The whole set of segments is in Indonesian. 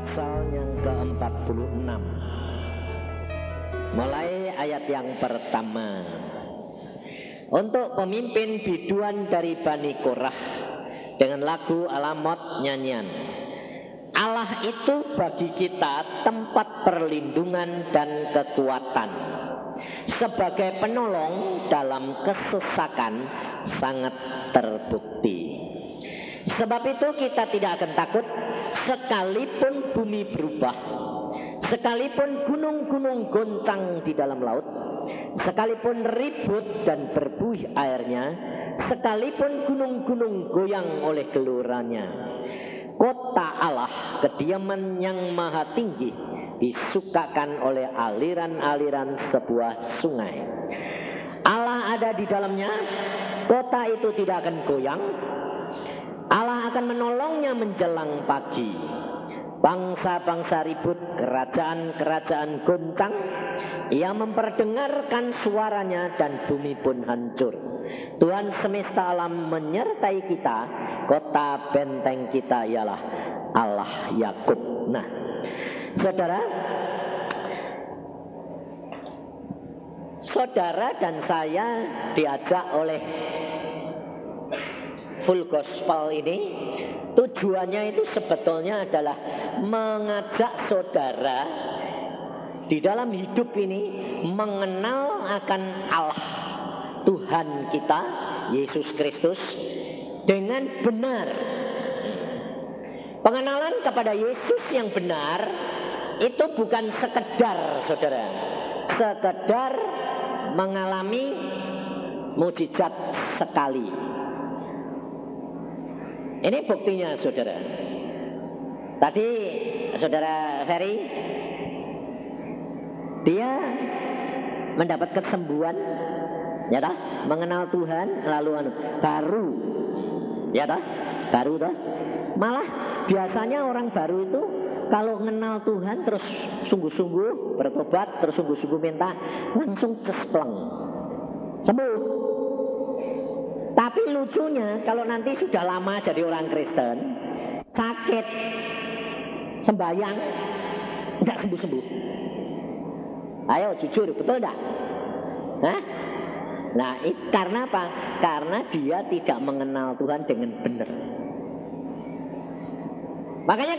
pasal yang ke-46. Mulai ayat yang pertama. Untuk pemimpin biduan dari Bani Korah dengan lagu alamat nyanyian. Allah itu bagi kita tempat perlindungan dan kekuatan. Sebagai penolong dalam kesesakan sangat terbukti. Sebab itu kita tidak akan takut sekalipun bumi berubah, sekalipun gunung-gunung goncang di dalam laut, sekalipun ribut dan berbuih airnya, sekalipun gunung-gunung goyang oleh gelurannya. Kota Allah, kediaman yang maha tinggi, disukakan oleh aliran-aliran sebuah sungai. Allah ada di dalamnya, kota itu tidak akan goyang. Allah akan menolongnya menjelang pagi. Bangsa-bangsa ribut, kerajaan-kerajaan goncang. Ia memperdengarkan suaranya dan bumi pun hancur. Tuhan semesta alam menyertai kita. Kota benteng kita ialah Allah Yakub. Nah, saudara dan saya diajak oleh Full Gospel ini, tujuannya itu sebetulnya adalah mengajak saudara di dalam hidup ini mengenal akan Allah Tuhan kita Yesus Kristus dengan benar. Pengenalan kepada Yesus yang benar itu bukan sekedar saudara, sekedar mengalami mujizat sekali. Ini buktinya saudara. Tadi saudara Ferry, dia mendapat kesembuhan, ya dah, mengenal Tuhan lalu baru, ya dah, baru dah. Malah biasanya orang baru itu kalau mengenal Tuhan terus sungguh-sungguh bertobat, terus sungguh-sungguh minta, langsung cespleng, sembuh. Tapi lucunya kalau nanti sudah lama jadi orang Kristen, sakit, sembahyang, enggak sembuh-sembuh. Ayo jujur, betul enggak? Hah? Nah, karena apa? Karena dia tidak mengenal Tuhan dengan benar. Makanya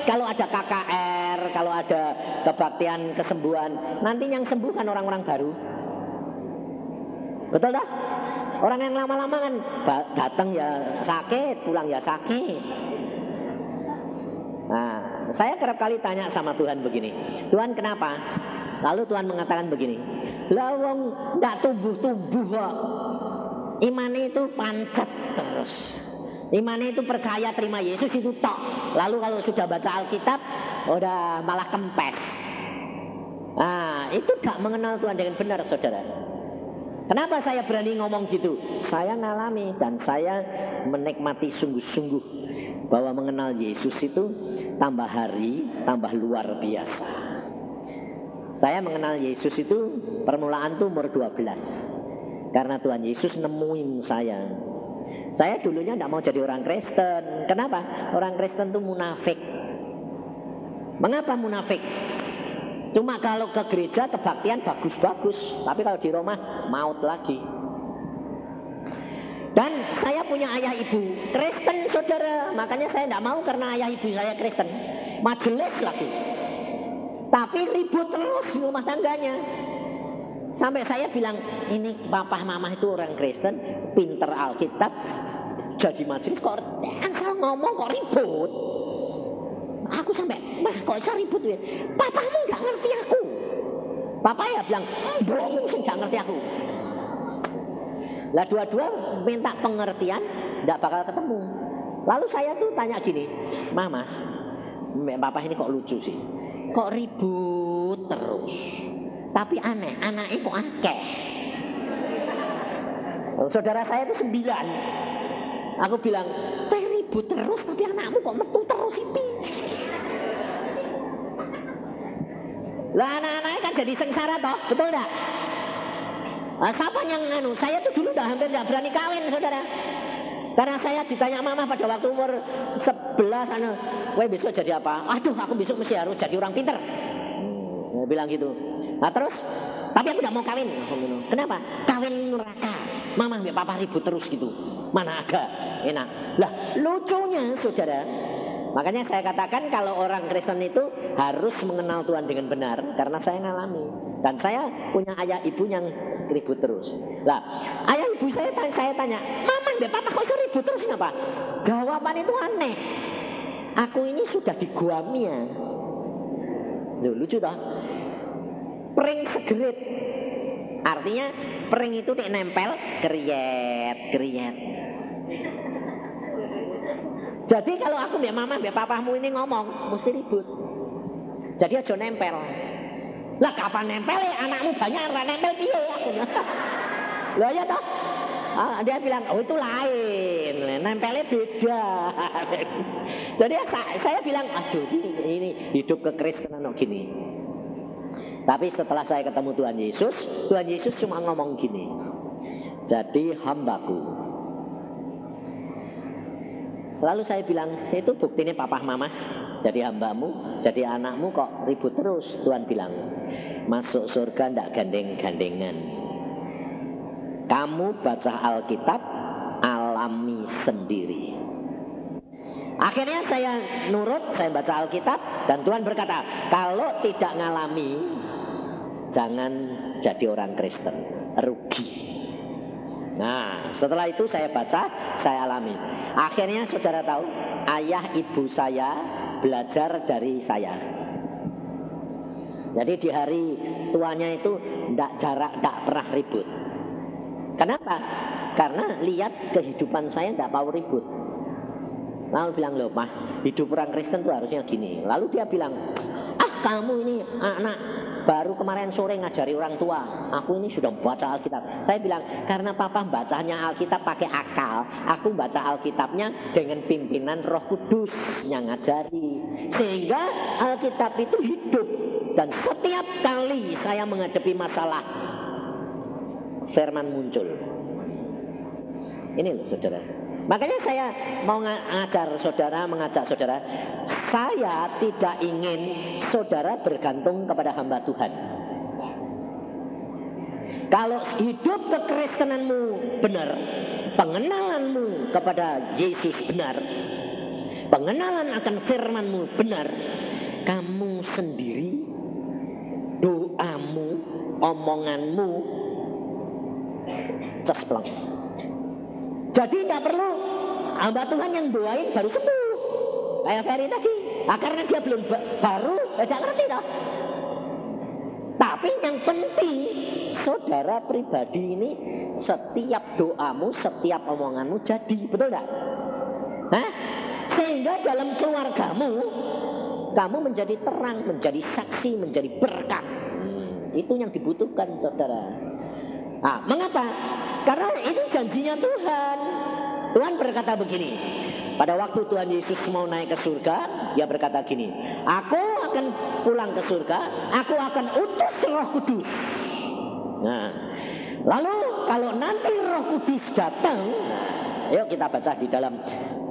kalau ada KKR, kalau ada kebaktian kesembuhan, nanti yang sembuh kan orang-orang baru. Betul tak? Orang yang lama-lama kan datang ya sakit, pulang ya sakit. Nah, saya kerap kali tanya sama Tuhan begini, Tuhan kenapa? Lalu Tuhan mengatakan begini, lah wong ndak tumbuh-tumbuh kok. Imane itu pancet terus. Imane itu percaya terima Yesus itu tok. Lalu kalau sudah baca Alkitab, udah malah kempes. Nah, itu gak mengenal Tuhan dengan benar saudara. Kenapa saya berani ngomong gitu? Saya ngalami dan saya menikmati sungguh-sungguh bahwa mengenal Yesus itu tambah hari, tambah luar biasa. Saya mengenal Yesus itu permulaan tuh umur 12. Karena Tuhan Yesus nemuin saya. Saya dulunya tidak mau jadi orang Kristen. Kenapa? Orang Kristen tuh munafik. Mengapa munafik? Cuma kalau ke gereja kebaktian bagus-bagus, tapi kalau di rumah maut lagi. Dan saya punya ayah ibu Kristen saudara, makanya saya tidak mau karena ayah ibu saya Kristen. Majelis lagi, tapi ribut terus di rumah tangganya. Sampai saya bilang, ini papa mama itu orang Kristen, pinter Alkitab, jadi majelis kok asal ngomong kok ribut. Aku sampai, kok bisa ribut ya? Papamu gak ngerti aku. Papa ya bilang, mbokmu sih gak ngerti aku. Lah dua-dua minta pengertian, gak bakal ketemu. Lalu saya tuh tanya gini, Mama, papa ini kok lucu sih? Kok ribut terus? Tapi aneh, anaknya kok akeh. Saudara saya tuh 9. Aku bilang, ribut terus tapi anakmu kok metu terus ini. Lah anak-anaknya kan jadi sengsara toh, betul enggak? Siapa yang saya tuh dulu hampir enggak berani kawin saudara. Karena saya ditanya mama pada waktu umur 11, "Weh besok jadi apa?" "Aduh, aku besok mesti harus jadi orang pinter." Saya bilang gitu. Nah terus, "Tapi aku tidak mau kawin." "Kenapa?" "Kawin neraka. Mama sama papa ribut terus gitu. Mana ada enak." Lah lucunya saudara, makanya saya katakan kalau orang Kristen itu harus mengenal Tuhan dengan benar. Karena saya ngalami. Dan saya punya ayah ibu yang ribut terus. Lah ayah ibu saya tanya, "Mama dan papa kok iso ribut terus kenapa?" Jawaban itu aneh. "Aku ini sudah di gua Mia." Loh, lucu toh? Pring segerit. Artinya pring itu nek nempel kriet. Jadi kalau aku mbak mama mbak papamu ini ngomong mesti ribut. Jadi aja nempel. Lah kapan nempel ya? Anakmu banyak ora nempel piye aku. Lah ya toh? Dia bilang, "Oh itu lain, nempelnya beda." Jadi saya bilang, "Aduh ini hidup kekristenan gini." Tapi setelah saya ketemu Tuhan Yesus cuma ngomong gini, "Jadi hambaku." Lalu saya bilang, "Itu buktinya papa mama jadi hambamu, jadi anakmu kok ribut terus." Tuhan bilang, "Masuk surga ndak gandeng-gandengan. Kamu baca Alkitab, alami sendiri." Akhirnya saya nurut, saya baca Alkitab, dan Tuhan berkata, "Kalau tidak ngalami, jangan jadi orang Kristen, rugi." Nah setelah itu saya baca, saya alami. Akhirnya saudara tahu, ayah ibu saya belajar dari saya. Jadi di hari tuanya itu ndak pernah ribut. Kenapa? Karena lihat kehidupan saya ndak mau ribut. Lalu bilang, "Loh mah, hidup orang Kristen tuh harusnya gini." Lalu dia bilang, "Kamu ini anak baru kemarin sore ngajari orang tua. Aku ini sudah baca Alkitab." Saya bilang, "Karena papa bacanya Alkitab pakai akal, aku baca Alkitabnya dengan pimpinan Roh Kudus yang ngajari. Sehingga Alkitab itu hidup. Dan setiap kali saya menghadapi masalah, firman muncul." Ini loh saudara. Makanya saya mau mengajak saudara, saya tidak ingin saudara bergantung kepada hamba Tuhan. Kalau hidup kekristenanmu benar, pengenalanmu kepada Yesus benar, pengenalan akan firmanmu benar, kamu sendiri, doamu, omonganmu cespleng. Jadi tidak perlu hamba Tuhan yang doain baru sembuh. Kayak Ferry tadi. Karena dia belum baru, tidak ngerti toh. Tapi yang penting, saudara pribadi ini setiap doamu, setiap omonganmu jadi. Betul tidak? Sehingga dalam keluargamu, kamu menjadi terang, menjadi saksi, menjadi berkat. Itu yang dibutuhkan saudara. Mengapa? Karena ini janjinya Tuhan. Tuhan berkata begini. Pada waktu Tuhan Yesus mau naik ke surga, dia berkata gini, "Aku akan pulang ke surga, aku akan utus Roh Kudus." Nah, lalu kalau nanti Roh Kudus datang, yuk kita baca di dalam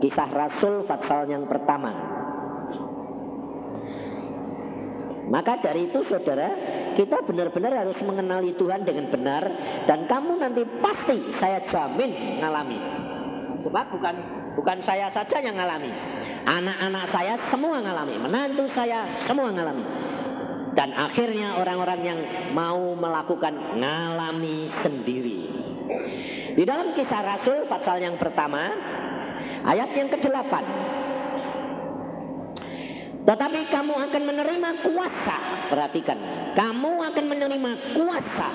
Kisah Rasul pasal yang pertama. Maka dari itu saudara, kita benar-benar harus mengenali Tuhan dengan benar. Dan kamu nanti pasti, saya jamin, ngalami. Sebab bukan saya saja yang ngalami. Anak-anak saya semua ngalami. Menantu saya semua ngalami. Dan akhirnya orang-orang yang mau melakukan ngalami sendiri. Di dalam Kisah Rasul pasal yang pertama, ayat yang ke-8. "Tetapi kamu akan menerima kuasa." Perhatikan, kamu akan menerima kuasa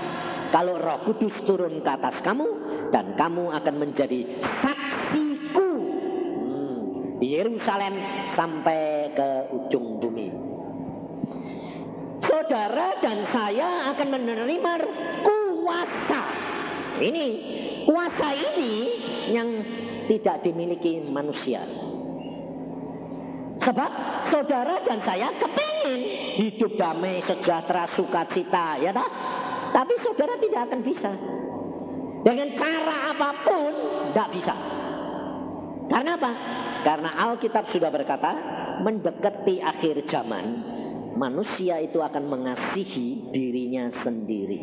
kalau Roh Kudus turun ke atas kamu, dan kamu akan menjadi saksiku di Yerusalem sampai ke ujung bumi. Saudara dan saya akan menerima kuasa. Ini kuasa ini yang tidak dimiliki manusia. Sebab saudara dan saya kepingin hidup damai, sejahtera, sukacita, ya tak? Tapi saudara tidak akan bisa. Dengan cara apapun tidak bisa. Karena apa? Karena Alkitab sudah berkata, mendekati akhir zaman, manusia itu akan mengasihi dirinya sendiri.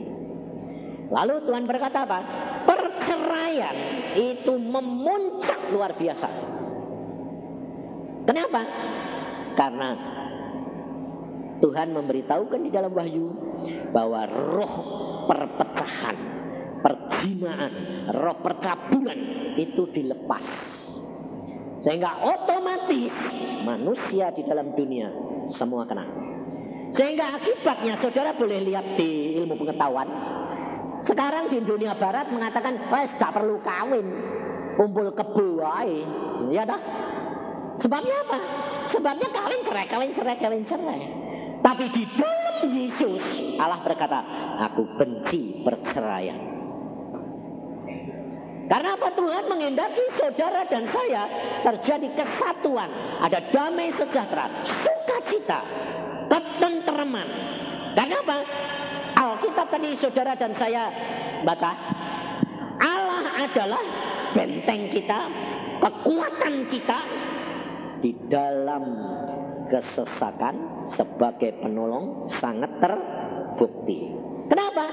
Lalu Tuhan berkata apa? Perceraian itu memuncak luar biasa. Kenapa? Karena Tuhan memberitahukan di dalam Wahyu bahwa roh perpecahan, perzinaan, roh percabulan itu dilepas. Sehingga otomatis manusia di dalam dunia semua kena. Sehingga akibatnya saudara boleh lihat di ilmu pengetahuan. Sekarang di dunia barat mengatakan, tidak perlu kawin, kumpul kebo wae. Ya dah. Sebabnya apa? Sebabnya kawin cerai. Tapi di dalam Yesus Allah berkata, aku benci perceraian. Karena apa? Tuhan menghendaki saudara dan saya terjadi kesatuan, ada damai sejahtera, sukacita, ketenteraman. Karena apa? Alkitab tadi saudara dan saya baca, Allah adalah benteng kita, kekuatan kita di dalam kesesakan sebagai penolong sangat terbukti. Kenapa?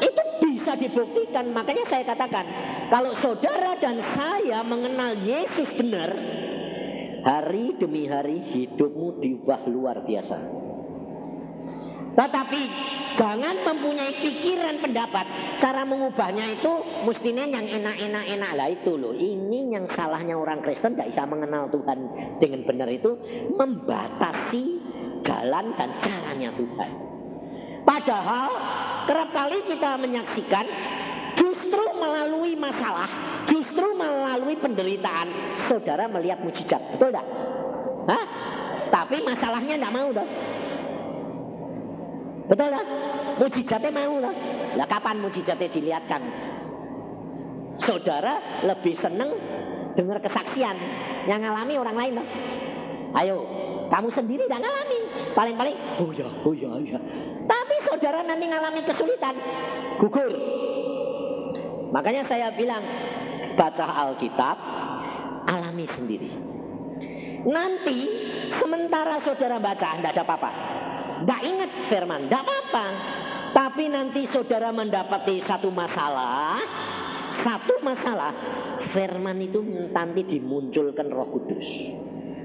Itu bisa dibuktikan. Makanya saya katakan, kalau saudara dan saya mengenal Yesus benar, hari demi hari hidupmu diubah luar biasa. Tetapi jangan mempunyai pikiran pendapat, cara mengubahnya itu mestinya yang enak-enak lah itu loh. Ini yang salahnya orang Kristen, tidak bisa mengenal Tuhan dengan benar, itu membatasi jalan dan caranya Tuhan. Padahal kerap kali kita menyaksikan justru melalui masalah, justru melalui penderitaan saudara melihat mujizat, betul tidak? Hah? Tapi masalahnya tidak mau dah. Betul lah, mujizatnya mau lah. Lah kapan mujizatnya dilihatkan? Saudara lebih seneng dengar kesaksian yang ngalami orang lain lah. Ayo, kamu sendiri tidak ngalami. Paling-paling, oh ya. Tapi saudara nanti ngalami kesulitan, gugur. Makanya saya bilang, baca Alkitab, alami sendiri. Nanti sementara saudara baca, tidak ada apa-apa. Tidak ingat firman, tidak apa-apa. Tapi nanti saudara mendapati satu masalah, firman itu nanti dimunculkan Roh Kudus.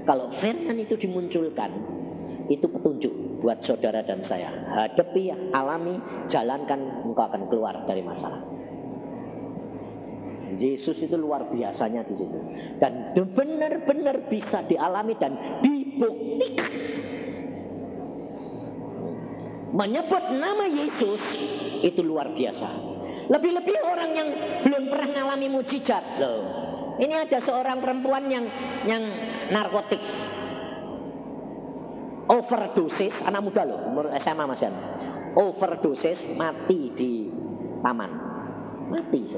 Kalau firman itu dimunculkan, itu petunjuk buat saudara dan saya. Hadapi, alami, jalankan, engkau akan keluar dari masalah. Yesus itu luar biasanya di situ. Dan benar-benar bisa dialami dan dibuktikan. Menyebut nama Yesus itu luar biasa. Lebih-lebih orang yang belum pernah mengalami mujizat loh. Ini ada seorang perempuan yang narkotik, overdosis, anak muda loh, umur SMA masih ada. Overdosis, mati di taman, mati.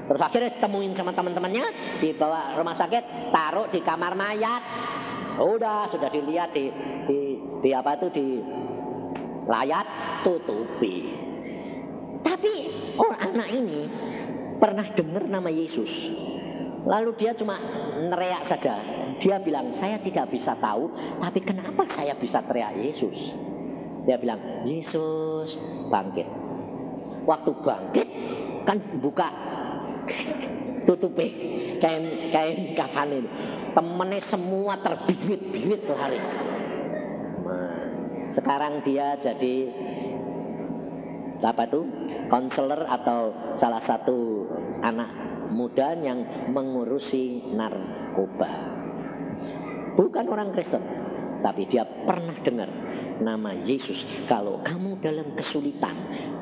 Terus akhirnya temuin sama teman-temannya, dibawa rumah sakit, taruh di kamar mayat. Sudah dilihat di layar, tutupi. Tapi anak ini pernah dengar nama Yesus. Lalu dia cuma neriak saja. Dia bilang, saya tidak bisa tahu, tapi kenapa saya bisa teriak Yesus? Dia bilang, Yesus bangkit. Waktu bangkit kan buka tutupi kain kafan ini. Temennya semua terbibit-bibit lari. Sekarang dia jadi konselor atau salah satu anak muda yang mengurusi narkoba. Bukan orang Kristen, tapi dia pernah dengar nama Yesus. Kalau kamu dalam kesulitan,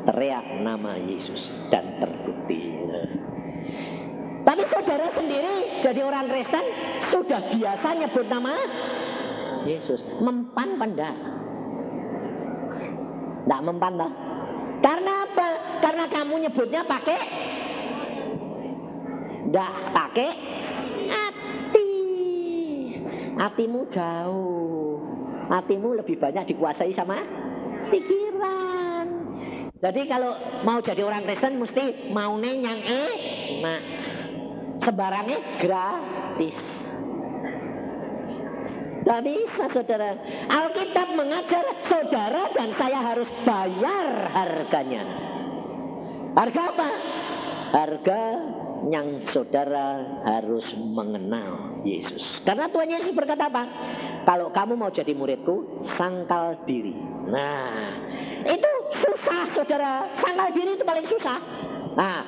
teriak nama Yesus dan terbukti. Tapi saudara sendiri jadi orang Kristen sudah biasa nyebut nama Yesus. Mempan panda? Tidak mempan lah. Karena apa? Karena kamu nyebutnya pakai hati. Hatimu jauh. Hatimu lebih banyak dikuasai sama pikiran. Jadi kalau mau jadi orang Kristen mesti maunya yang enak. Sembarangnya gratis. Tidak bisa saudara. Alkitab mengajar saudara dan saya harus bayar harganya. Harga apa? Harga yang saudara harus mengenal Yesus. Karena Tuhan Yesus berkata apa? Kalau kamu mau jadi muridku, sangkal diri. Nah, itu susah saudara. Sangkal diri itu paling susah. Nah,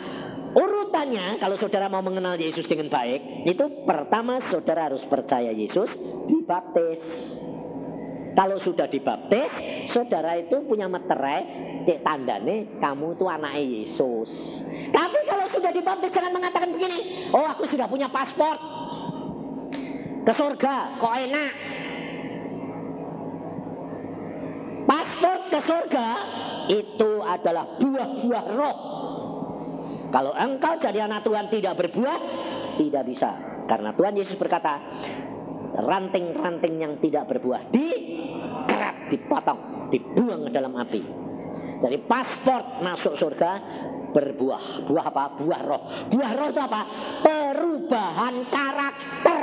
urutannya kalau saudara mau mengenal Yesus dengan baik, itu pertama saudara harus percaya Yesus, dibaptis. Kalau sudah dibaptis, saudara itu punya meterai, tandane kamu itu anak Yesus. Tapi kalau sudah dibaptis jangan mengatakan begini, oh aku sudah punya paspor ke surga, kok enak. Paspor ke surga itu adalah buah-buah roh. Kalau engkau jadi anak Tuhan tidak berbuah, tidak bisa. Karena Tuhan Yesus berkata, ranting-ranting yang tidak berbuah dikerat, dipotong, dibuang ke dalam api. Jadi paspor masuk surga berbuah. Buah apa? Buah roh. Buah roh itu apa? Perubahan karakter.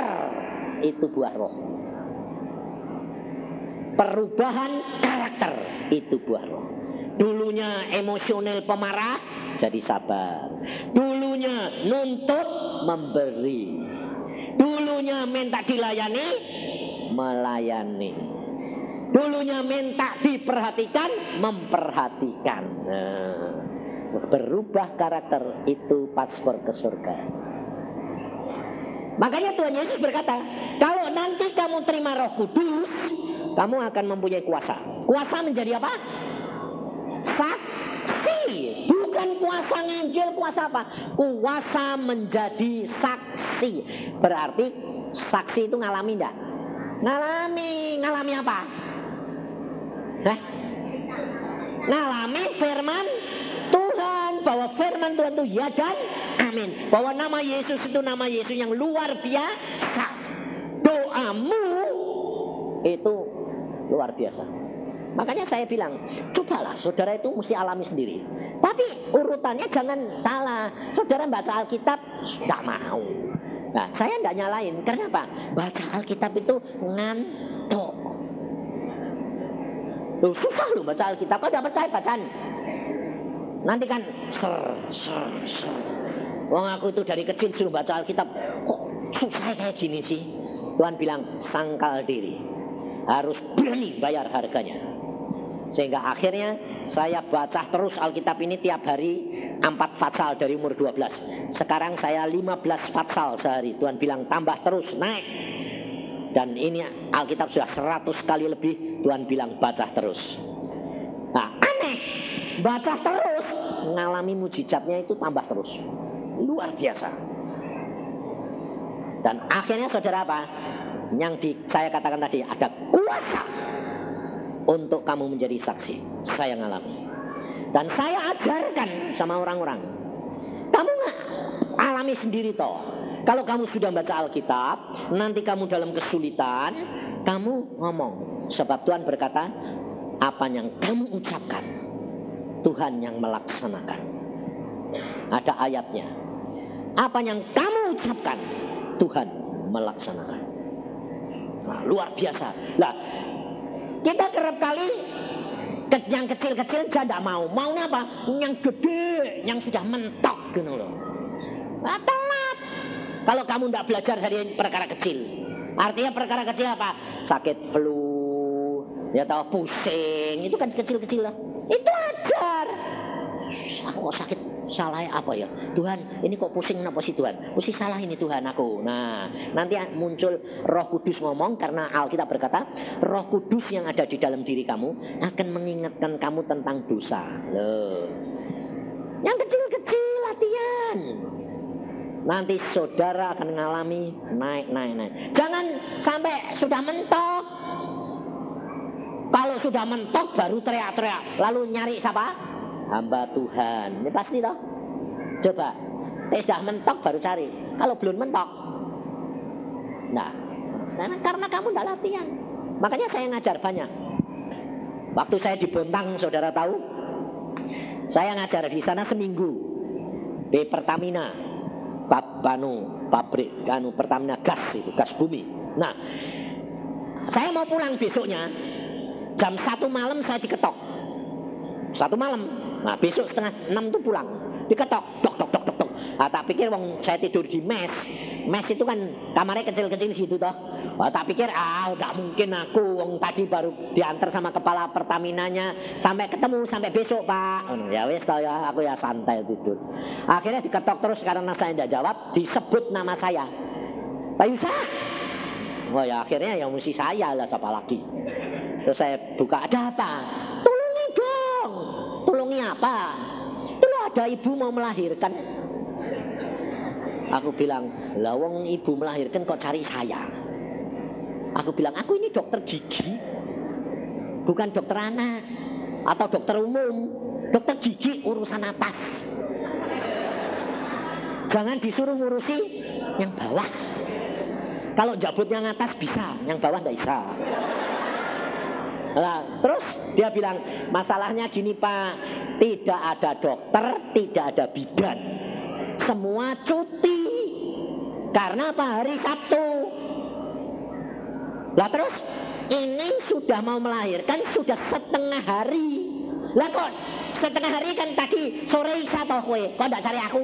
Itu buah roh. Perubahan karakter. Itu buah roh. Dulunya emosional pemarah, jadi sabar. Dulunya nuntut, memberi. Dulunya minta dilayani, melayani. Dulunya minta diperhatikan, memperhatikan. Nah, berubah karakter itu paspor ke surga. Makanya Tuhan Yesus berkata, kalau nanti kamu terima Roh Kudus, kamu akan mempunyai kuasa. Kuasa menjadi apa? Saksi. Bukan kuasa nginjil, kuasa apa? Kuasa menjadi saksi. Berarti saksi itu ngalami enggak? Ngalami apa? Ngalami firman Tuhan, bahwa firman Tuhan itu ya dan amin. Bahwa nama Yesus itu nama Yesus yang luar biasa. Doamu itu luar biasa. Makanya saya bilang, cobalah saudara itu mesti alami sendiri. Tapi urutannya jangan salah. Saudara baca Alkitab tidak mau. Nah, saya tidak nyalain. Karena apa? Baca Alkitab itu ngantuk. Loh, susah loh baca Alkitab. Kau tidak percaya bacaan? Nanti kan ser. Wong aku itu dari kecil suruh baca Alkitab. Kok susah kayak gini sih? Tuhan bilang sangkal diri. Harus berani bayar harganya. Sehingga akhirnya saya baca terus Alkitab ini tiap hari 4 fatsal dari umur 12. Sekarang saya 15 fatsal sehari. Tuhan bilang tambah terus, naik. Dan ini Alkitab sudah 100 kali lebih. Tuhan bilang baca terus. Nah, aneh. Baca terus, mengalami mujizatnya itu tambah terus. Luar biasa. Dan akhirnya saudara apa? Yang saya katakan tadi, ada kuasa untuk kamu menjadi saksi. Saya ngalami. Dan saya ajarkan sama orang-orang. Kamu gak alami sendiri toh. Kalau kamu sudah baca Alkitab, nanti kamu dalam kesulitan, kamu ngomong. Sebab Tuhan berkata, apa yang kamu ucapkan, Tuhan yang melaksanakan. Ada ayatnya. Apa yang kamu ucapkan, Tuhan melaksanakan. Nah, luar biasa. Nah, kita kerap kali yang kecil-kecil dia tidak mau. Maunya apa? Yang gede, yang sudah mentok gitu loh. Nah, telat. Kalau kamu tidak belajar dari perkara kecil. Artinya perkara kecil apa? Sakit flu, ya tahu pusing, itu kan kecil-kecil lah. Itu ajar. Aku kok sakit, salah apa ya? Tuhan, ini kok pusing kenapa sih Tuhan? Mesti salah ini Tuhan aku. Nah, nanti muncul Roh Kudus ngomong, karena Alkitab berkata, Roh Kudus yang ada di dalam diri kamu akan mengingatkan kamu tentang dosa. Loh. Yang kecil-kecil latihan. Nanti saudara akan mengalami naik. Jangan sampai sudah mentok. Kalau sudah mentok baru teriak-teriak. Lalu nyari siapa? Hamba Tuhan. Ini pasti toh. Coba. Sudah mentok baru cari. Kalau belum mentok. Nah. Karena kamu tidak latihan. Makanya saya ngajar banyak. Waktu saya di Bontang, saudara tahu. Saya ngajar di sana seminggu. Di Pertamina. pabrik Pertamina gas itu, gas bumi. Nah, saya mau pulang besoknya jam 1 malam saya diketok. 1 malam. Nah, besok setengah 6 tuh pulang. Diketok, tok tok tok tok tok. Nah, tak pikir wong saya tidur di mes. Mes itu kan kamarnya kecil-kecil situ toh. Nah, tak pikir udah mungkin aku wong tadi baru diantar sama kepala Pertaminanya sampai ketemu sampai besok, Pak. Ya wis toh ya, aku ya santai tidur. Akhirnya diketok terus karena saya tidak jawab, disebut nama saya. Pak Yusa. Oh ya akhirnya yang mesti saya lah, siapa lagi. Terus saya buka, ada apa? Tolongi dong. Tolongi apa? Itu ada ibu mau melahirkan. Aku bilang, lah wong ibu melahirkan kok cari saya? Aku bilang, aku ini dokter gigi, bukan dokter anak atau dokter umum. Dokter gigi urusan atas. Jangan disuruh ngurusi yang bawah. Kalau jabut yang atas bisa, yang bawah nggak bisa. Nah, terus dia bilang, masalahnya gini Pak, tidak ada dokter, tidak ada bidan, semua cuti. Karena apa? Hari Sabtu. Lah terus ini sudah mau melahirkan sudah setengah hari. Lah kok setengah hari kan tadi sore Isa toh kowe, kok ndak cari aku?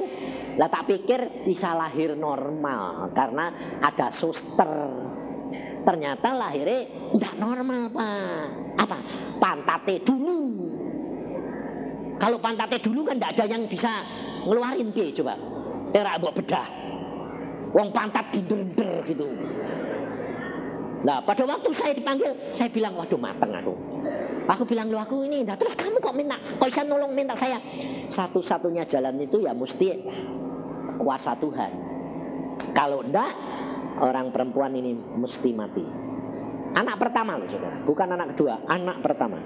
Lah tak pikir bisa lahir normal karena ada suster. Ternyata lahirnya ndak normal Pak. Apa? Pantate dulu. Kalau pantate dulu kan ndak ada yang bisa ngeluarin piye coba. Era mbok bedah. Wong pantat binder-binder gitu. Nah pada waktu saya dipanggil, saya bilang waduh mateng aku. Aku bilang lu aku ini, nah terus kamu kok bisa nolong minta saya. Satu-satunya jalan itu ya mesti kuasa Tuhan. Kalau enggak, orang perempuan ini mesti mati. Anak pertama loh saudara, bukan anak kedua, anak pertama.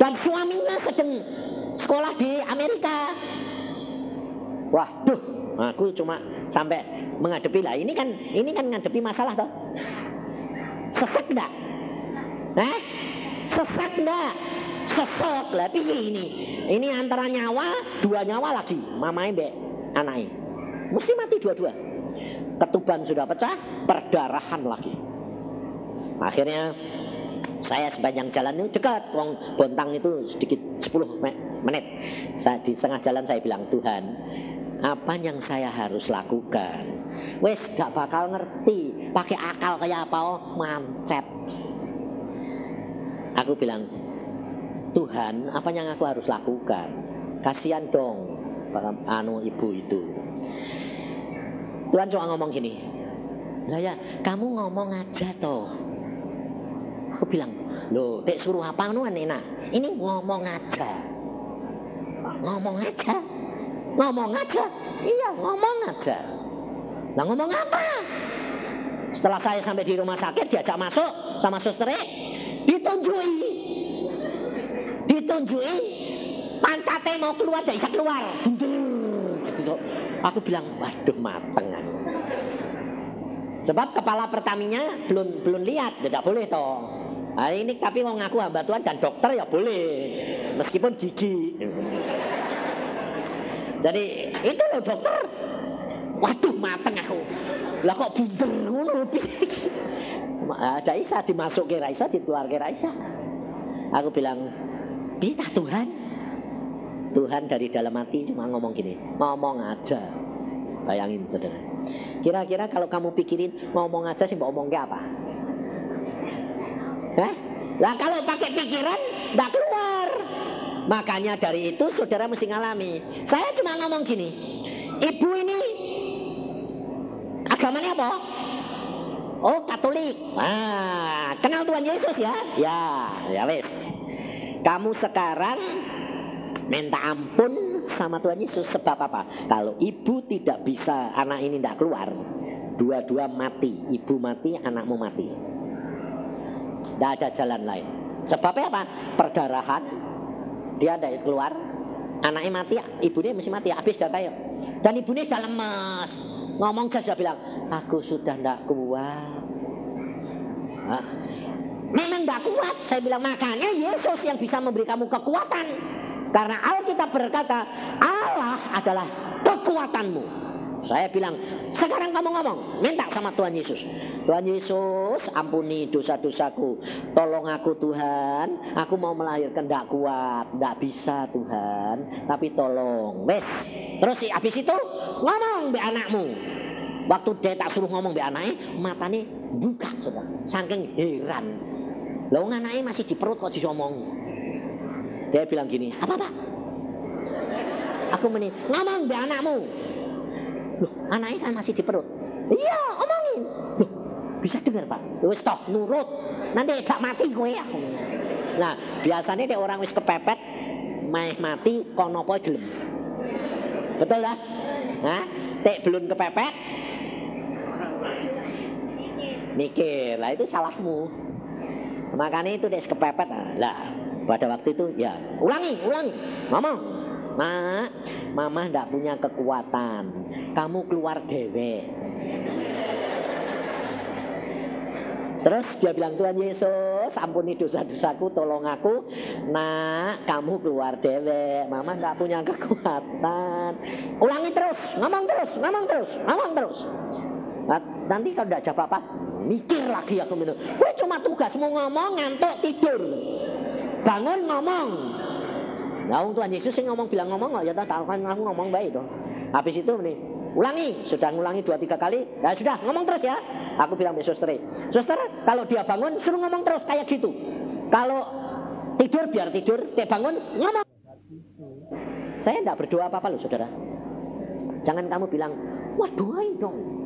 Dan suaminya sedang sekolah di Amerika. Waduh, aku cuma sampai menghadapi lah. Ini kan ngadepi masalah toh. Sesek enggak? Sesek enggak? Sesek lah piye ini? Ini antara nyawa, 2 nyawa lagi, mamanya mbek anaknya. Mesti mati dua-dua. Ketuban sudah pecah, perdarahan lagi. Akhirnya saya sepanjang jalan itu dekat, wong Bontang itu sedikit 10 menit. Di tengah jalan saya bilang, Tuhan, apa yang saya harus lakukan? Wes gak bakal ngerti, pakai akal kayak apa, mancet. Aku bilang, Tuhan, apa yang aku harus lakukan? Kasihan dong ibu itu. Tuhan cuma ngomong gini, lah ya kamu ngomong aja toh. Aku bilang, loh dek suruh apa kan enak. Ini ngomong aja. Ngomong aja. Ngomong aja. Iya ngomong aja. Nah ngomong apa? Setelah saya sampai di rumah sakit diajak masuk sama susternya, ditunjui pantatnya mau keluar dari bisa keluar. Gitu. Aku bilang waduh mateng. Sebab kepala Pertamina belum lihat, tidak boleh toh. Nah, ini tapi mau ngaku hamba Tuhan dan dokter ya boleh, meskipun gigi. Jadi itu loh dokter. Waduh mateng aku. Lah kok bunder ngono piye? Ada Isa dimasuk ke Raisa, dikeluar ke Raisa. Aku bilang, "Piye Tuhan?" Tuhan dari dalam hati cuma ngomong gini, "Ngomong aja." Bayangin saudara. Kira-kira kalau kamu pikirin ngomong aja sih mau ngomong ke apa? Lah kalau pakai pikiran enggak keluar. Makanya dari itu saudara mesti ngalami. Saya cuma ngomong gini, "Ibu ini agamanya apa?" "Oh, Katolik." "Ah, kenal Tuhan Yesus ya?" Ya wes. Kamu sekarang minta ampun sama Tuhan Yesus. Sebab apa? Kalau ibu tidak bisa, anak ini tidak keluar, dua-dua mati. Ibu mati, anakmu mati. Tidak ada jalan lain. Sebabnya apa? Perdarahan. Dia tidak keluar, anaknya mati, ibunya mesti mati. Habis darah ya. Dan ibunya sudah lemas. Ngomong saja bilang, aku sudah tidak kuat. Memang tidak kuat. Saya bilang, makanya Yesus yang bisa memberi kamu kekuatan. Karena Alkitab berkata, Allah adalah kekuatanmu. Saya bilang, sekarang kamu ngomong, minta sama Tuhan Yesus. Tuhan Yesus, ampuni dosa-dosaku. Tolong aku Tuhan, aku mau melahirkan, tidak kuat, tidak bisa Tuhan, tapi tolong. Wes, terus habis itu ngomong be anakmu. Waktu dia tak suruh ngomong be anaknya, matanya buka sudah, saking heran. Loh anaknya masih di perut kok diomong. Dia bilang gini, apa Pak? Aku meni, ngomong be anakmu. Loh, anaknya kan masih di perut. Iya, omongin. Loh, bisa dengar Pak? Wis toh nurut. Nanti gak mati kowe aku. Nah, biasanya dia orang wis kepepet, meh mati kono poe gelem. Betul dah? Nah, tek belum kepepet. Mikir, lah itu salahmu. Makanya itu dia kepepet. Lah, pada waktu itu ya, ulangi. Ngomong. Nah, mama ndak punya kekuatan. Kamu keluar dewe. Terus dia bilang, Tuhan Yesus, ampuni dosa-dosaku, tolong aku. Nah, kamu keluar dewe. Mama ndak punya kekuatan. Ulangi terus, ngomong terus. Nah, nanti kalau ndak jawab apa, mikir lagi aku minum. Gue cuma tugasmu ngomong, ngantuk, tidur. Bangun ngomong. Nah, Tuhan Yesus yang bilang ngomong, ya tak kan aku ngomong baik itu. Habis itu nih, ulangi, sudah ngulangi 2-3 kali, ya sudah ngomong terus ya. Aku bilang ke suster, kalau dia bangun suruh ngomong terus kayak gitu. Kalau tidur biar tidur, dia bangun ngomong. Saya tidak berdoa apa-apa loh saudara. Jangan kamu bilang, wah doain dong.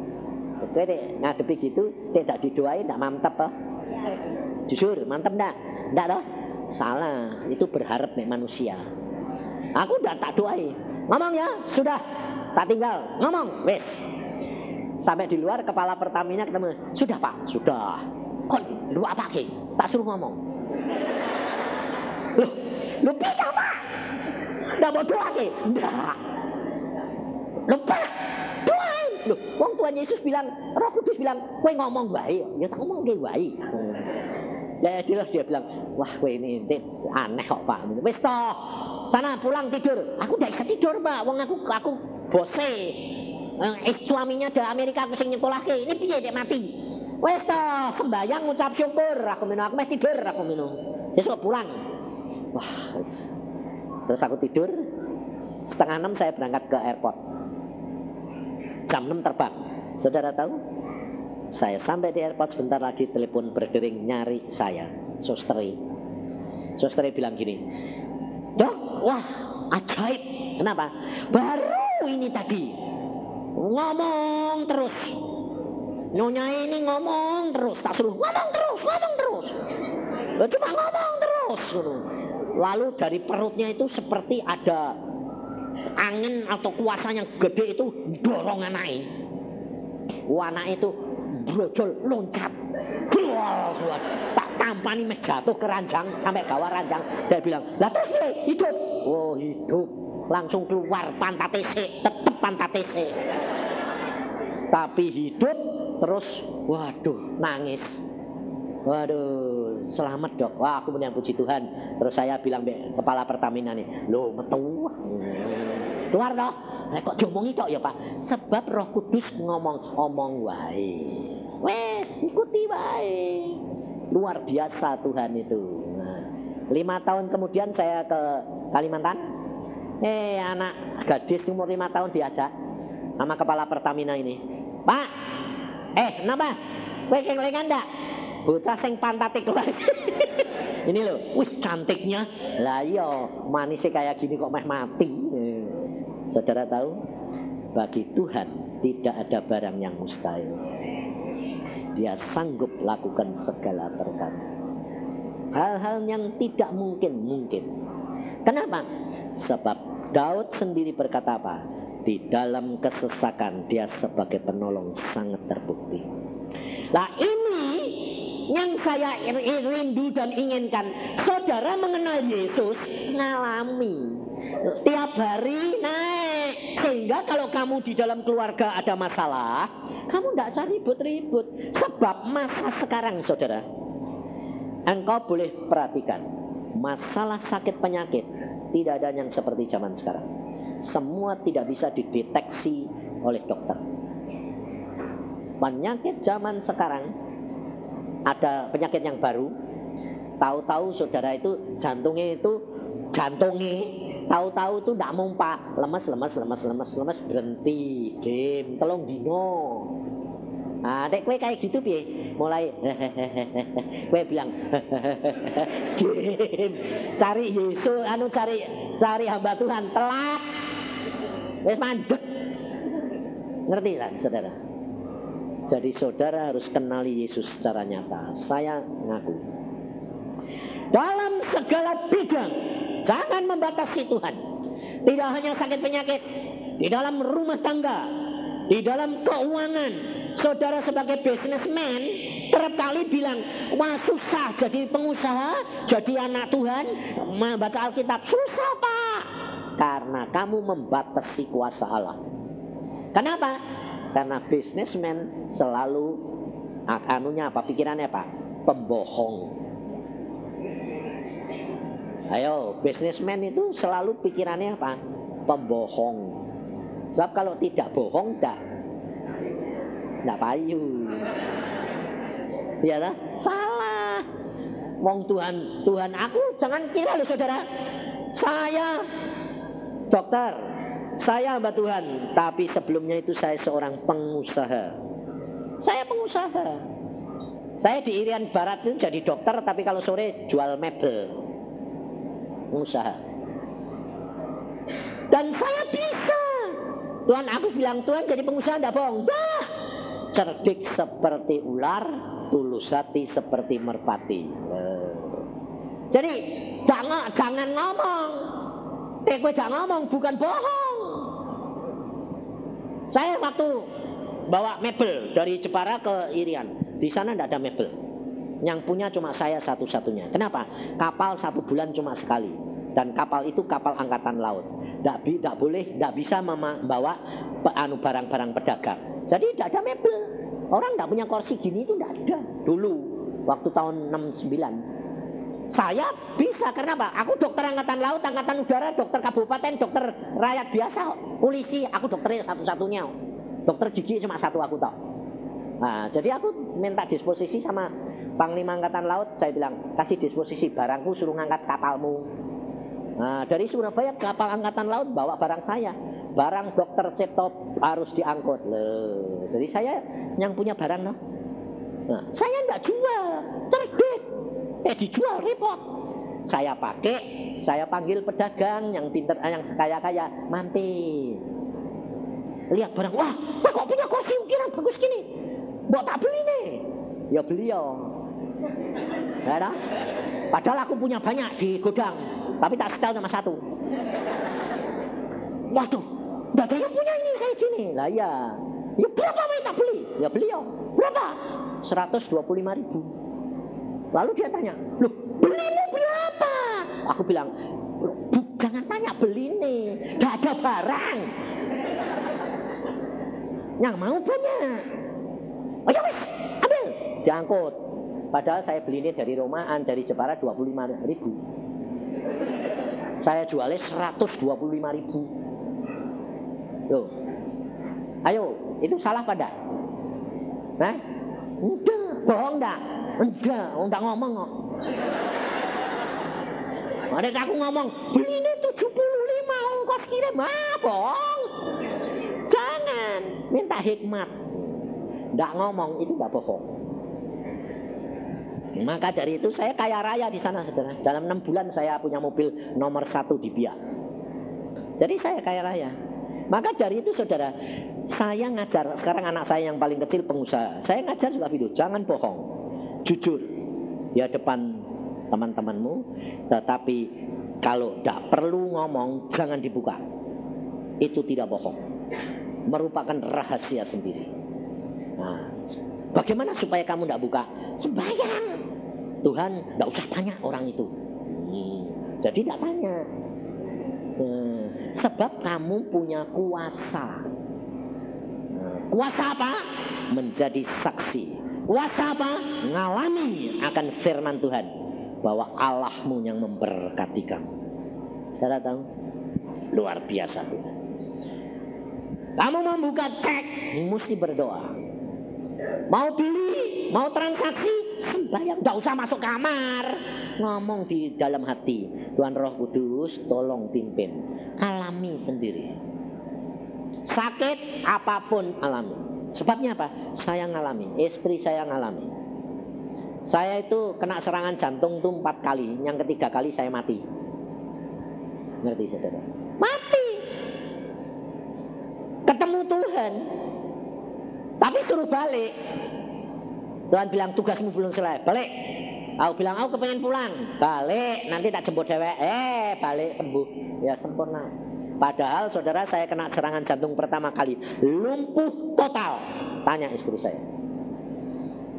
Oke deh, ngadepi gitu, tidak didoain, tidak mantap toh. Jujur, mantap enggak? Enggak toh? Salah, itu berharap nih manusia. Aku udah tak doai. Ngomong ya, sudah. Tak tinggal, ngomong, wes. Sampai di luar kepala Pertamina ketemu. Sudah Pak, sudah. Kok lu apa ke? Tak suruh ngomong. Lu bisa Pak? Nggak mau doa ke? Nggak. Lu Pak, doain. Loh, wong Tuhan Yesus bilang, Roh Kudus bilang, kowe ngomong baik. Ya tak ngomong ke baik. Ya dia bilang, wah kowe ini aneh kok Pak. Wis toh, sana pulang tidur. Aku ndak bisa tidur Pak, wong aku bose. Suaminya di Amerika aku sing nyekolahke. Ini piye dek mati? Wis toh, sembayang ngucap syukur. Aku meh tidur aku minum. Besok pulang. Wah, wis. Terus aku tidur. 5:30 saya berangkat ke airport. Jam 6 terbang. Saudara tahu? Saya sampai di airport sebentar lagi telepon berdering nyari saya, susteri. Susteri bilang gini, Dok, wah ajaib. Kenapa? Baru ini tadi ngomong terus. Nyonya ini ngomong terus, tak suruh ngomong terus. Cuma ngomong terus. Lalu dari perutnya itu seperti ada angin atau kuasa yang gede itu dorong anaknya. Anak itu brojol loncat. Tak tampani meh jatuh ke ranjang sampai bawah ranjang. Dia bilang, "Lah terus hidup." Oh, hidup. Langsung keluar pantate sik, tetep pantate sik. Tapi hidup terus waduh nangis. Waduh, selamat Dok. Wah, aku puji Tuhan. Terus saya bilang kepala Pertamina nih, "Loh, metu." Keluar toh. Kok diomongi tok ya Pak? Sebab Roh Kudus ngomong wae. Wes, ikuti wae. Luar biasa Tuhan itu. Nah, 5 tahun kemudian saya ke Kalimantan. Anak gadis umur 5 tahun diajak sama kepala Pertamina ini. Pak, kenapa? Kowe kelingan ndak? Bocah sing pantate keluar. Ini loh, wih cantiknya. Lah iya, manisnya kayak gini kok meh mati. Saudara tahu, bagi Tuhan tidak ada barang yang mustahil. Dia sanggup lakukan segala perkara. Hal-hal yang tidak mungkin. Kenapa? Sebab Daud sendiri berkata apa? Di dalam kesesakan dia sebagai penolong sangat terbukti. Nah ini yang saya rindu dan inginkan. Saudara mengenal Yesus, ngalami. Tiap hari naik. Sehingga kalau kamu di dalam keluarga ada masalah, kamu tidak usah ribut-ribut. Sebab masa sekarang saudara, engkau boleh perhatikan, masalah sakit penyakit tidak ada yang seperti zaman sekarang. Semua tidak bisa dideteksi oleh dokter. Penyakit zaman sekarang, ada penyakit yang baru. Tahu-tahu saudara itu jantungnya tahu-tahu tuh ndak mompa, lemes berhenti game telung dino. Nah, dek kowe kayak gitu piye? Mulai kowe bilang game cari Yesus, cari hamba Tuhan, telat. Wis mandek. Ngerti lah saudara? Jadi saudara harus kenali Yesus secara nyata. Saya ngaku, dalam segala bidang jangan membatasi Tuhan. Tidak hanya sakit penyakit, di dalam rumah tangga, di dalam keuangan. Saudara sebagai businessman kerap kali bilang, wah susah jadi pengusaha, jadi anak Tuhan, membaca Alkitab susah Pak. Karena kamu membatasi kuasa Allah. Kenapa? Karena businessman selalu anunya apa? Pikirannya apa? Pembohong. Ayo, businessman itu selalu pikirannya apa? Pembohong. Sebab kalau tidak bohong, nggak payu. Ya lah, salah. Wong Tuhan aku, jangan kira loh saudara. Saya dokter, saya hamba Tuhan, tapi sebelumnya itu saya seorang pengusaha. Saya pengusaha. Saya di Irian Barat itu jadi dokter, tapi kalau sore jual mebel. Pengusaha. Dan saya bisa. Tuhan Agus bilang, Tuhan jadi pengusaha enggak bohong. Enggak. Cerdik seperti ular, tulus hati seperti merpati. Jadi jangan ngomong. Kowe jangan ngomong, bukan bohong. Saya waktu bawa mebel dari Jepara ke Irian, di sana enggak ada mebel. Yang punya cuma saya satu-satunya. Kenapa? Kapal 1 bulan cuma sekali. Dan kapal itu kapal angkatan laut. Tidak bisa membawa barang-barang pedagang. Jadi tidak ada mebel. Orang tidak punya kursi gini itu tidak ada. Dulu, waktu tahun 69. Saya bisa, kenapa? Aku dokter angkatan laut, angkatan udara, dokter kabupaten, dokter rakyat biasa, polisi. Aku dokternya satu-satunya. Dokter gigi cuma satu aku tahu. Nah, jadi aku minta disposisi sama Panglima Angkatan Laut. Saya bilang, kasih disposisi barangku, suruh ngangkat kapalmu. Nah, dari Surabaya kapal Angkatan Laut bawa barang saya. Barang dokter Cipto harus diangkut. Loh, jadi saya yang punya barang loh. Nah, saya enggak jual, terbit. Dijual repot. Saya pakai, saya panggil pedagang yang pintar, yang kaya-kaya, mampir. Lihat barang, wah, kok punya kursi ukiran bagus gini. Mbok tak beli nih. Ya beli ya. Ya, padahal aku punya banyak di gudang, tapi tak setel sama satu. Waduh, enggak ada yang punya ini kayak gini. Lah ya. Ya berapa mau tak beli? Ya beli ya. Berapa? 125.000. Lalu dia tanya, loh belimu berapa? Aku bilang, jangan tanya beli nih, gak ada barang. Yang mau banyak. Oh ya wis, ambil. Diangkut. Padahal saya beli ini dari Romaan, dari Jepara 25.000. Saya jualnya 125.000. Loh, ayo, itu salah pada? Nah, enggak, bohong enggak? Enggak ngomong kok. Ada aku ngomong, beli ini 75 ongkos kirim, bohong. Jangan, minta hikmat. Enggak ngomong, itu enggak bohong. Maka dari itu saya kaya raya di sana, saudara. Dalam 6 bulan saya punya mobil nomor 1 di Biak. Jadi saya kaya raya. Maka dari itu saudara, saya ngajar, sekarang anak saya yang paling kecil pengusaha. Saya ngajar juga video, jangan bohong. Jujur di hadapan teman-temanmu, tetapi kalau tidak perlu ngomong, jangan dibuka. Itu tidak bohong, merupakan rahasia sendiri. Nah, bagaimana supaya kamu tidak buka? Sembahyang. Tuhan tidak usah tanya orang itu. Jadi tidak tanya. Sebab kamu punya kuasa. Kuasa apa? Menjadi saksi. Kuasa apa? Ngalami akan firman Tuhan bahwa Allahmu yang memberkati kamu. Saudara tahu? Luar biasa Tuhan. Kamu mau buka cek, mesti berdoa. Mau beli, mau transaksi, sembahyang. Gak usah masuk kamar. Ngomong di dalam hati. Tuhan Roh Kudus tolong pimpin. Alami sendiri. Sakit apapun alami. Sebabnya apa? Saya ngalami. Istri saya ngalami. Saya itu kena serangan jantung tuh 4 kali. Yang ketiga kali saya mati. Ngerti saudara? Mati. Ketemu Tuhan. Tapi suruh balik. Tuhan bilang tugasmu belum selesai. Balik. Aku bilang aku kepengen pulang. Balik. Nanti tak jemput dewek. Balik sembuh. Ya sempurna. Padahal saudara saya kena serangan jantung pertama kali. Lumpuh total. Tanya istri saya.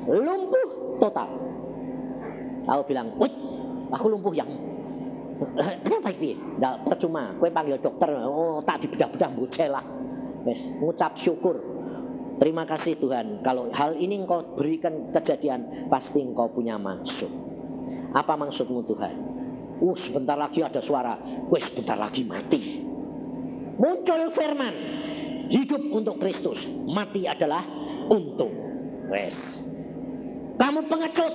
Lumpuh total. Aku bilang, wih, aku lumpuh yang. Kenapa itu? Nggak percuma. Kue panggil dokter. Oh, tak dibedah-bedah bucelah. Wes, ngucap syukur. Terima kasih Tuhan. Kalau hal ini engkau berikan kejadian, pasti engkau punya maksud. Apa maksudmu Tuhan? Sebentar lagi ada suara. Sebentar lagi mati. Muncul firman. Hidup untuk Kristus. Mati adalah untung. Wes. Kamu pengecut.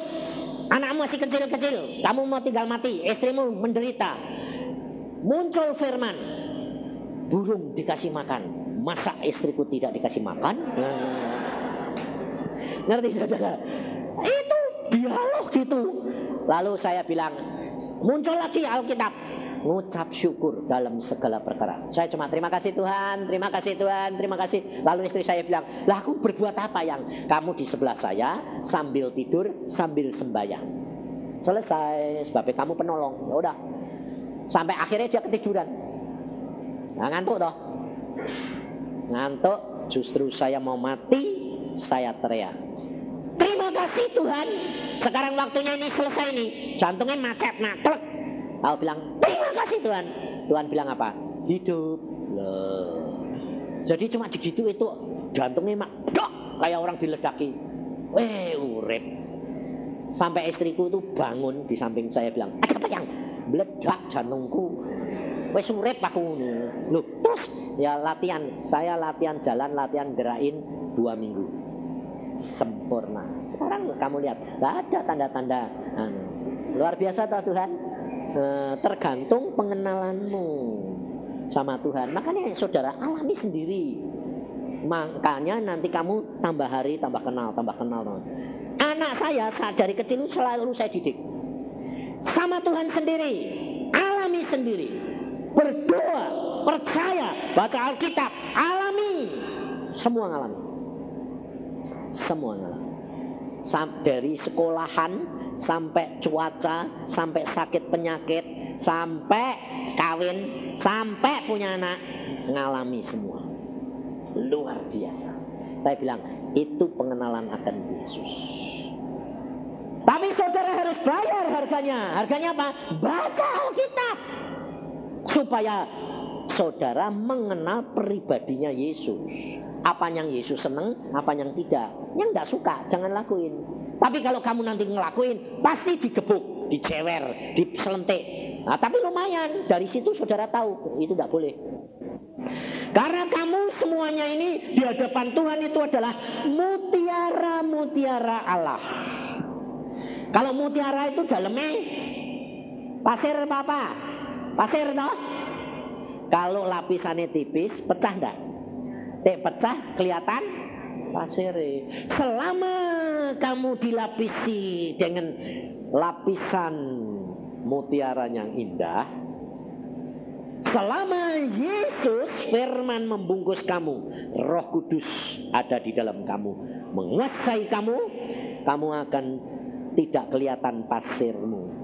Anakmu masih kecil-kecil. Kamu mau tinggal mati. Istrimu menderita. Muncul firman. Burung dikasih makan. Masa istriku tidak dikasih makan? Ngerti saudara? Itu dialog gitu. Lalu saya bilang, muncul lagi Alkitab. Ngucap syukur dalam segala perkara. Saya cuma terima kasih Tuhan, terima kasih Tuhan, terima kasih. Lalu istri saya bilang, lah aku berbuat apa yang kamu di sebelah saya sambil tidur, sambil sembahyang. Selesai, sebabnya kamu penolong. Ya udah. Sampai akhirnya dia ketiduran. Nah, ngantuk toh. Ngantuk, justru saya mau mati, saya teriak. Terima kasih Tuhan. Sekarang waktunya ini selesai nih. Jantungnya macet, klek. Aku bilang, terima kasih Tuhan. Tuhan bilang apa? Hidup. Loh. Jadi cuma begitu itu jantungnya kayak orang diledaki. Urip. Sampai istriku itu bangun di samping saya bilang, ada apa yang meledak jantungku? Wes urip aku. Loh, terus ya latihan. Saya latihan jalan, latihan gerakin 2 minggu. Sempurna. Sekarang kamu lihat, enggak ada tanda-tanda luar biasa toh Tuhan. Tergantung pengenalanmu sama Tuhan. Makanya saudara alami sendiri. Makanya nanti kamu tambah hari tambah kenal. Anak saya dari kecil selalu saya didik sama Tuhan sendiri. Alami sendiri. Berdoa, percaya, baca Alkitab, alami. Semua ngalami. Dari sekolahan sampai cuaca, sampai sakit penyakit, sampai kawin, sampai punya anak, ngalami semua. Luar biasa. Saya bilang, itu pengenalan akan Yesus. Tapi saudara harus bayar harganya. Harganya apa? Baca Alkitab. Supaya saudara mengenal pribadinya Yesus. Apa yang Yesus senang, apa yang tidak. Yang tidak suka, jangan lakuin. Tapi kalau kamu nanti ngelakuin, pasti digebuk, dicewer, diselentik. Nah, tapi lumayan, dari situ saudara tahu, itu tidak boleh. Karena kamu semuanya ini di hadapan Tuhan itu adalah mutiara-mutiara Allah. Kalau mutiara itu dalamnya pasir apa? Pasir toh? Kalau lapisannya tipis, pecah enggak? Pecah kelihatan pasir. Selama kamu dilapisi dengan lapisan mutiara yang indah, selama Yesus firman membungkus kamu, Roh Kudus ada di dalam kamu, menguasai kamu, kamu akan tidak kelihatan pasirmu.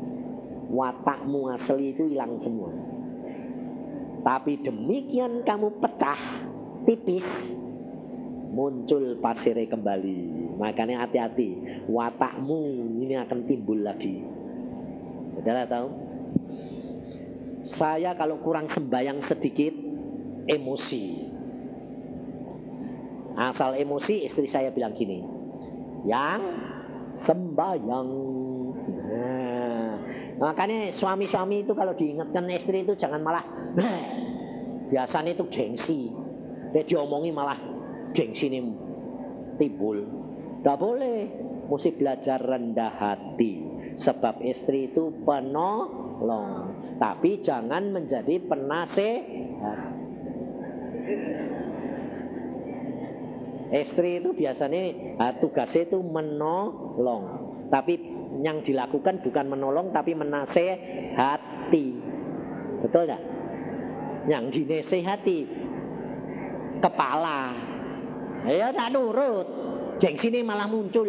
Watakmu asli itu hilang semua. Tapi demikian kamu pecah, tipis, muncul pasirnya kembali. Makanya hati-hati, watakmu ini akan timbul lagi. Saudara tahu? Saya kalau kurang sembahyang sedikit, emosi. Asal emosi, istri saya bilang gini, yang sembahyang. Nah, makanya suami-suami itu kalau diingatkan istri itu jangan malah biasanya itu gengsi. Nek diomongi malah gengsi ini timbul. Tidak boleh, mesti belajar rendah hati. Sebab istri itu penolong, tapi jangan menjadi penasehat. Istri itu biasanya tugasnya itu menolong, tapi yang dilakukan bukan menolong tapi menasehati. Betul enggak? Yang dinasehati kepala. Ya tak nurut. Gengsi ini malah muncul.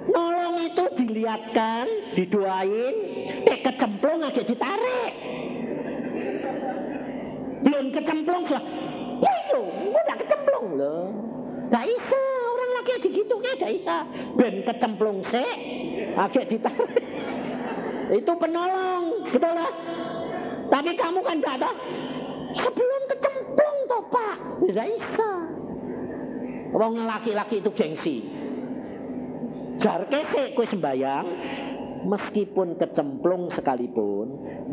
Nolong itu dilihatkan, didoain, kecemplung aja ditarik. Belum kecemplung sudah. Ayo, udah kecemplung loh. Gak bisa, orang lagi gitu kayak gak bisa. Ben kecemplung sih, agak ditarik. Itu penolong, betul lah. Tapi kamu kan gak ada. Sebelum kecemplung toh Pak, gak bisa. Wong laki-laki itu gengsi. Jar kesek kowe sembayang, meskipun kecemplung sekalipun,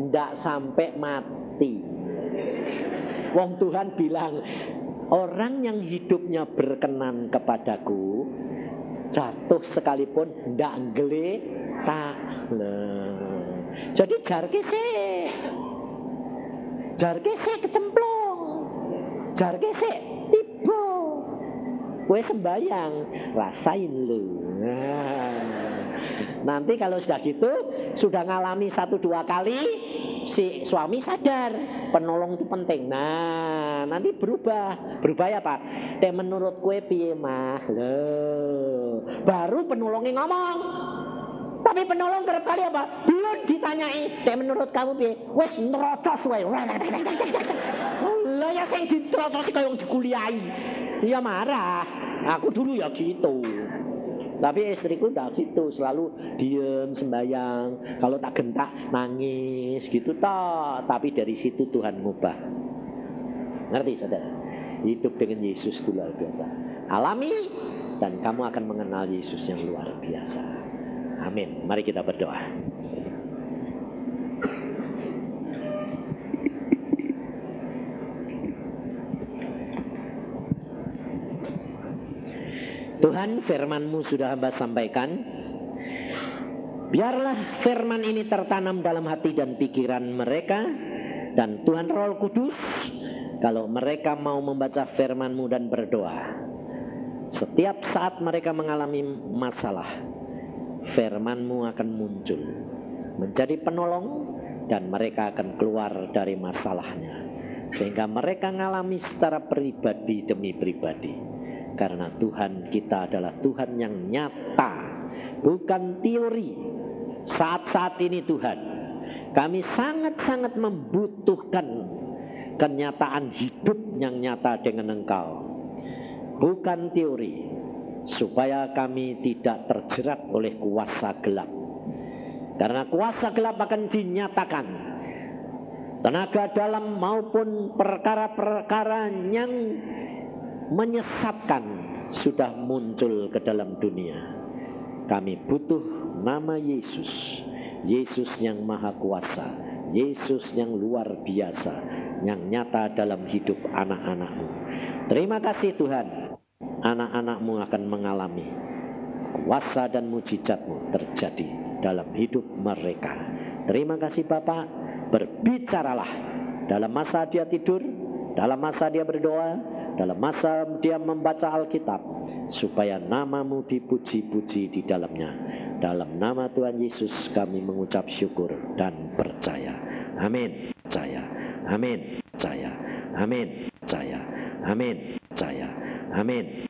ndak sampai mati. Wong Tuhan bilang, orang yang hidupnya berkenan kepadaku, jatuh sekalipun ndak geletak. Jadi jar kesek kecemplung, jar kesek tiba. Kowe sembayang, rasain lu. Nanti kalau sudah gitu, sudah ngalami 1-2 kali, si suami sadar penolong itu penting. Nah, nanti berubah ya Pak. Dek menurut kowe piye mah? Loh, baru penolongnya ngomong. Tapi penolong kerep kali apa? Belum ditanyai, dek menurut kamu piye? Wes nerocos wae. Lah ya sing diterocos kaya dikuliahi. Iya marah. Aku dulu ya gitu. Tapi istriku tak gitu, selalu diem sembayang. Kalau tak gentak nangis gitu toh. Tapi dari situ Tuhan ngubah. Ngerti saudara? Hidup dengan Yesus itu luar biasa. Alami dan kamu akan mengenal Yesus yang luar biasa. Amin. Mari kita berdoa. Tuhan, firman-Mu sudah hamba sampaikan. Biarlah firman ini tertanam dalam hati dan pikiran mereka. Dan Tuhan Roh Kudus, kalau mereka mau membaca firman-Mu dan berdoa, setiap saat mereka mengalami masalah, firman-Mu akan muncul menjadi penolong dan mereka akan keluar dari masalahnya. Sehingga mereka mengalami secara pribadi demi pribadi. Karena Tuhan kita adalah Tuhan yang nyata, bukan teori. Saat-saat ini Tuhan, kami sangat-sangat membutuhkan kenyataan hidup yang nyata dengan Engkau, bukan teori, supaya kami tidak terjerat oleh kuasa gelap. Karena kuasa gelap akan dinyatakan, tenaga dalam maupun perkara-perkara yang menyesatkan sudah muncul ke dalam dunia. Kami butuh nama Yesus, Yesus yang maha kuasa, Yesus yang luar biasa, yang nyata dalam hidup anak-anak-Mu. Terima kasih Tuhan, anak-anak-Mu akan mengalami kuasa dan mujizat-Mu terjadi dalam hidup mereka. Terima kasih Bapak, berbicaralah dalam masa dia tidur, dalam masa dia berdoa, dalam masa dia membaca Alkitab, supaya nama-Mu dipuji-puji di dalamnya. Dalam nama Tuhan Yesus kami mengucap syukur dan percaya. Amin. Percaya. Amin. Percaya. Amin. Percaya. Amin. Percaya. Amin.